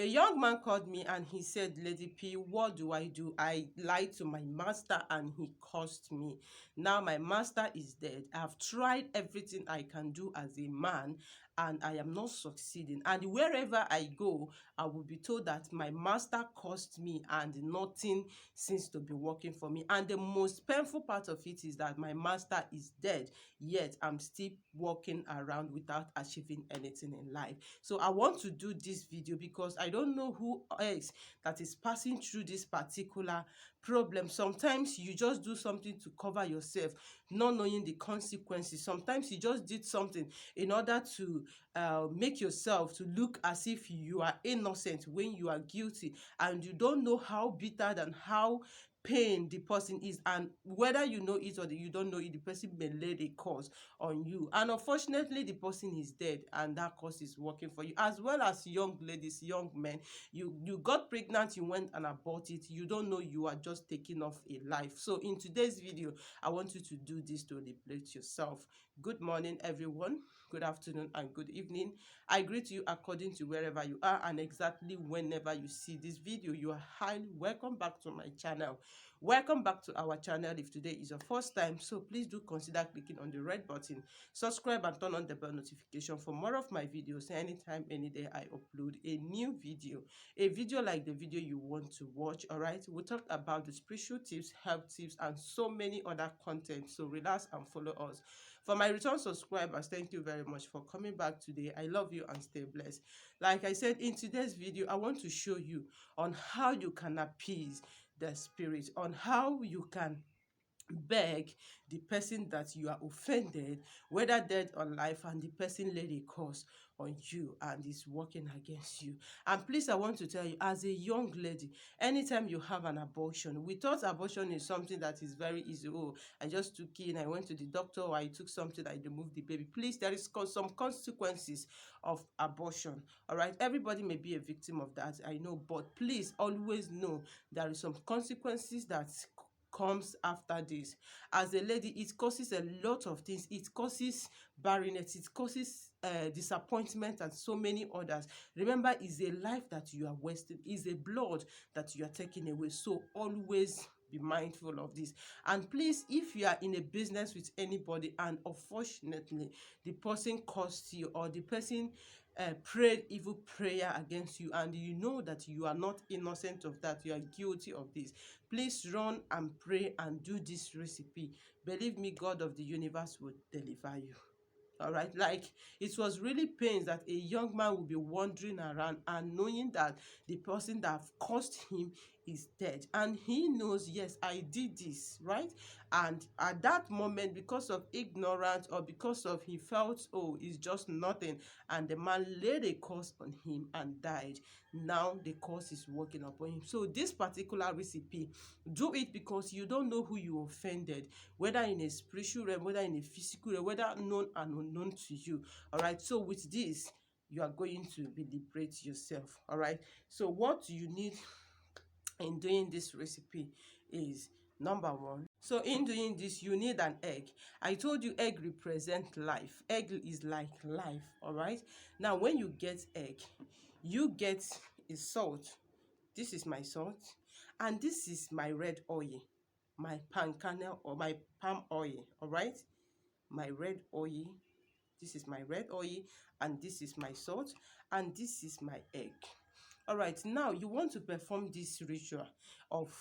A young man called me and he said, Lady P, what do I do? I lied to my master and he cursed me. Now my master is dead. I've tried everything I can do as a man and I am not succeeding. And wherever I go, I will be told that my master cursed me and nothing seems to be working for me. And the most painful part of it is that my master is dead, yet I'm still walking around without achieving anything in life. So I want to do this video because I don't know who else that is passing through this particular problem. Sometimes you just do something to cover yourself, not knowing the consequences. Sometimes you just did something in order to make yourself to look as if you are innocent when you are guilty, and you don't know how bitter and how pain the person is, and whether you know it or you don't know it, the person may lay a curse on you, and unfortunately the person is dead and that curse is working for you. As well as young ladies, young men, you got pregnant, you went and abort it, you don't know you are just taking off a life. So in today's video, I want you to do this to liberate yourself. Good morning everyone, good afternoon and good evening. I greet you according to wherever you are and exactly whenever you see this video. You are highly welcome back to my channel. Welcome back to our channel if today is your first time. So please do consider clicking on the red button, subscribe and turn on the bell notification for more of my videos. Anytime, any day I upload a new video, a video like the video you want to watch. All right, we'll talk about the spiritual tips, health tips and so many other content. So relax and follow us. For my return subscribers, thank you very much for coming back today. I love you and stay blessed. Like I said, in today's video, I want to show you on how you can appease the spirit, on how you can beg the person that you are offended, whether dead or alive, and the person laid a curse on you and is working against you. And please, I want to tell you, as a young lady, anytime you have an abortion, we thought abortion is something that is very easy. Oh, I just took in, I went to the doctor, or I took something, I removed the baby. Please, there is some consequences of abortion. All right, everybody may be a victim of that, I know, but please always know there is some consequences that comes after this. As a lady, it causes a lot of things. It causes barrenness, it causes disappointment and so many others. Remember, it's a life that you are wasting, it's a blood that you are taking away. So always be mindful of this. And please, if you are in a business with anybody and unfortunately the person cursed you, or the person prayed evil prayer against you, and you know that you are not innocent of that, you are guilty of this, please run and pray and do this recipe. Believe me, God of the universe will deliver you. All right, like, it was really pains that a young man will be wandering around and knowing that the person that caused him is dead, and he knows, yes, I did this, right? And at that moment, because of ignorance, or because of he felt, oh, it's just nothing, and the man laid a curse on him and died. Now the curse is working upon him. So this particular recipe, do it because you don't know who you offended, whether in a spiritual realm, whether in a physical realm, whether known and unknown to you. All right, so with this, you are going to be liberate yourself. All right, so what you need in doing this recipe is, number one, so in doing this, you need an egg. I told you egg represent life. Egg is like life. All right, now when you get egg, you get a salt. This is my salt, and this is my red oil, my palm kernel or my palm oil. All right, my red oil, this is my red oil, and this is my salt, and this is my egg. All right, now you want to perform this ritual of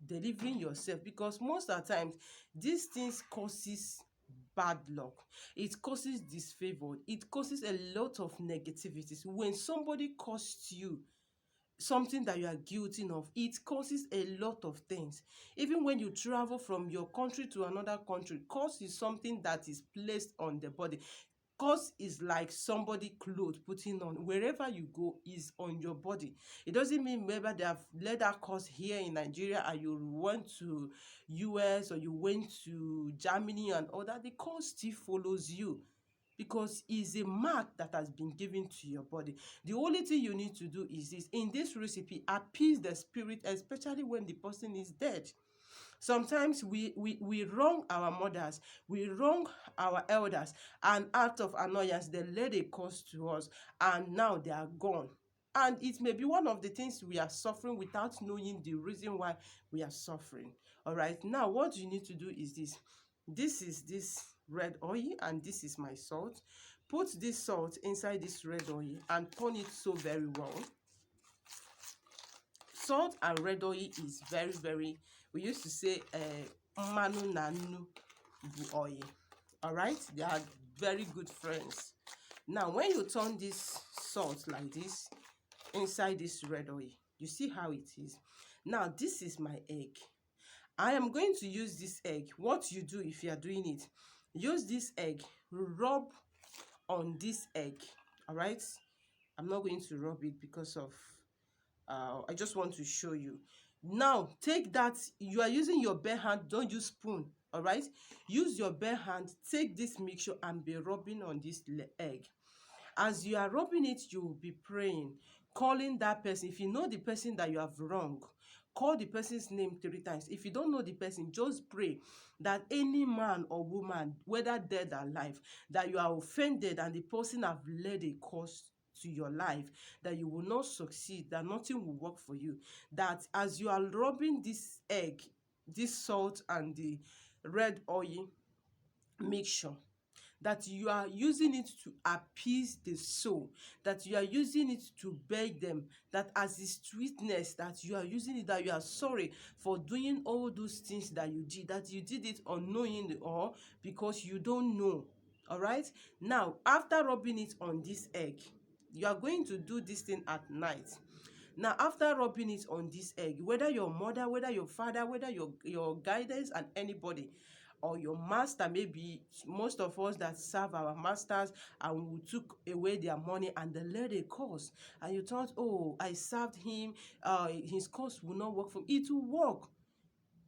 delivering yourself, because most of the times these things causes bad luck, it causes disfavor, it causes a lot of negativities. When somebody costs you something that you are guilty of, it causes a lot of things. Even when you travel from your country to another country, cause is something that is placed on the body. Cause is like somebody clothes putting on. Wherever you go is on your body. It doesn't mean maybe they have let that cause here in Nigeria and you went to US or you went to Germany and all that, the cause still follows you, because it's a mark that has been given to your body. The only thing you need to do is this: in this recipe, appease the spirit, especially when the person is dead. Sometimes we wrong our mothers, we wrong our elders, and out of annoyance, they let a curse to us, and now they are gone. And it may be one of the things we are suffering without knowing the reason why we are suffering. All right, now what you need to do is this. This is this red oil and this is my salt. Put this salt inside this red oil and turn it so very well. Salt and red oil is very, very, we used to say manu na nnu bu oil. All right, they are very good friends. Now when you turn this salt like this inside this red oil, you see how it is. Now this is my egg. I am going to use this egg. What you do if you are doing it, use this egg, rub on this egg. All right, I'm not going to rub it because of I just want to show you. Now take that, you are using your bare hand, don't use spoon. All right, use your bare hand, take this mixture and be rubbing on this egg. As you are rubbing it, you will be praying, calling that person. If you know the person that you have wronged, call the person's name 3 times. If you don't know the person, just pray that any man or woman, whether dead or alive, that you are offended and the person have led a cause to your life, that you will not succeed, that nothing will work for you. That as you are rubbing this egg, this salt and the red oil mixture, that you are using it to appease the soul, that you are using it to beg them, that as a sweetness, that you are using it, that you are sorry for doing all those things that you did, that you did it unknowingly or because you don't know. All right, now after rubbing it on this egg, you are going to do this thing at night. Now after rubbing it on this egg, whether your mother, whether your father, whether your guidance and anybody, or your master, maybe most of us that serve our masters and we took away their money and they led a cause and you thought, oh, I served him, his cause will not work for me. It will work,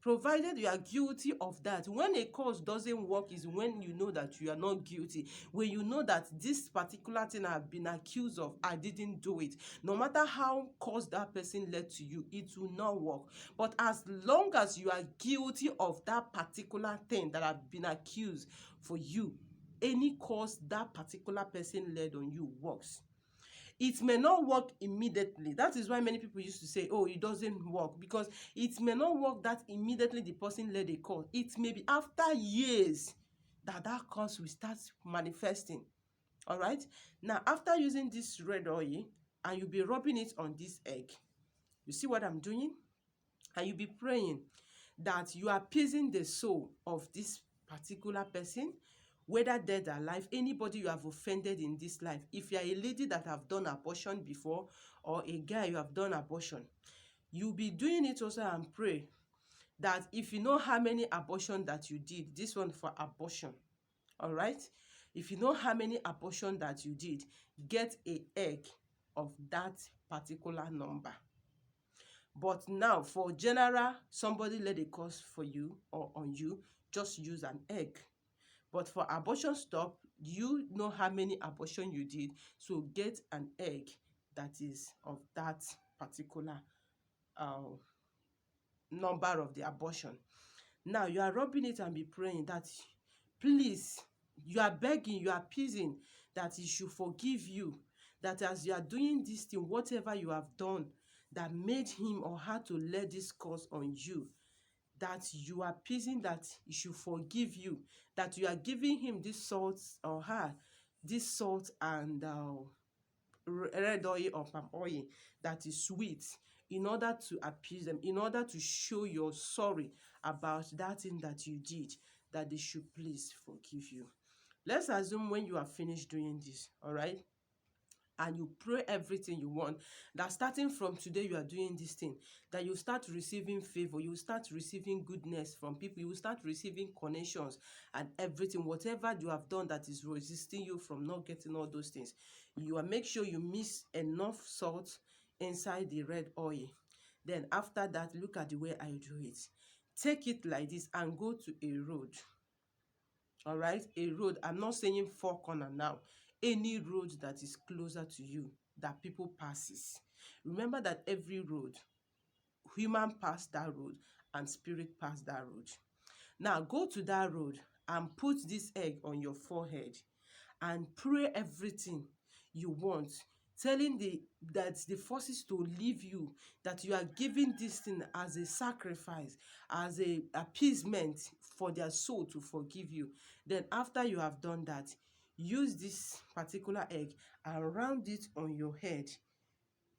provided you are guilty of that. When a cause doesn't work is when you know that you are not guilty. When you know that this particular thing I've been accused of, I didn't do it. No matter how cause that person led to you, it will not work. But as long as you are guilty of that particular thing that have been accused for you, any cause that particular person led on you works. It may not work immediately. That is why many people used to say, oh, it doesn't work, because it may not work that immediately the person led a cause. It may be after years that that cause will start manifesting. All right, now after using this red oil and you'll be rubbing it on this egg, you see what I'm doing, and you'll be praying that you are appeasing the soul of this particular person, whether dead or alive, anybody you have offended in this life. If you are a lady that have done abortion before, or a guy you have done abortion, you'll be doing it also and pray that if you know how many abortion that you did, this one for abortion, all right? If you know how many abortion that you did, get an egg of that particular number. But now for general, somebody led a cause for you or on you, just use an egg. But for abortion stop, you know how many abortion you did, so get an egg that is of that particular number of the abortion. Now you are rubbing it and be praying that, please, you are begging, you are appeasing that he should forgive you, that as you are doing this thing, whatever you have done that made him or her to let this cause on you, that you are appeasing that he should forgive you, that you are giving him this salt or her this salt and red oil or palm oil that is sweet, in order to appease them, in order to show you're sorry about that thing that you did, that they should please forgive you. Let's assume when you are finished doing this, all right, and you pray everything you want, that starting from today you are doing this thing, that you start receiving favor, you start receiving goodness from people, you start receiving connections and everything. Whatever you have done that is resisting you from not getting all those things, you are make sure you mix enough salt inside the red oil. Then after that, look at the way I do it. Take it like this and go to a road. All right, a road. I'm not saying 4 corner now. Any road that is closer to you that people passes. Remember that every road, human pass that road and spirit pass that road. Now go to that road and put this egg on your forehead and pray everything you want. telling the forces to leave you, that you are giving this thing as a sacrifice, as a appeasement for their soul to forgive you. Then after you have done that, use this particular egg and round it on your head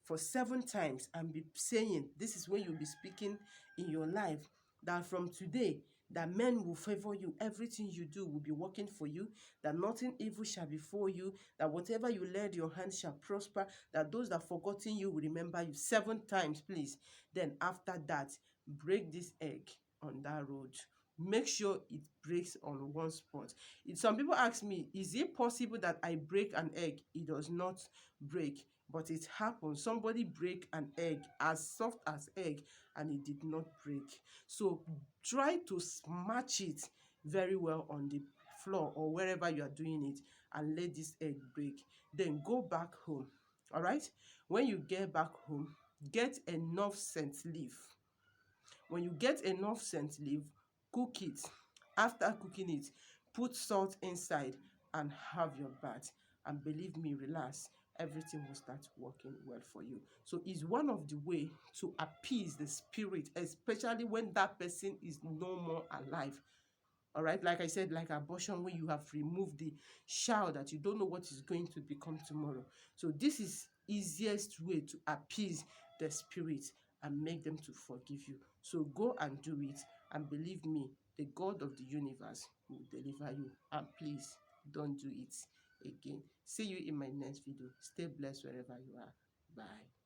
for 7 times and be saying, this is when you'll be speaking in your life, that from today, that men will favor you, everything you do will be working for you, that nothing evil shall befall you, that whatever you lay your hand shall prosper, that those that forgotten you will remember you. 7 times, please. Then after that, break this egg on that road. Make sure it breaks on one spot. Some people ask me, is it possible that I break an egg, it does not break? But it happens. Somebody break an egg as soft as egg and it did not break. So try to smash it very well on the floor or wherever you are doing it and let this egg break. Then go back home. All right. When you get back home, get enough scent leaf. When you get enough scent leaf, cook it. After cooking it, put salt inside and have your bath. And believe me, relax, everything will start working well for you. So it's one of the way to appease the spirit, especially when that person is no more alive. All right, like I said, like abortion, when you have removed the child that you don't know what is going to become tomorrow. So this is easiest way to appease the spirit and make them to forgive you. So go and do it, and believe me, the God of the universe will deliver you. And please don't do it again. See you in my next video. Stay blessed wherever you are. Bye.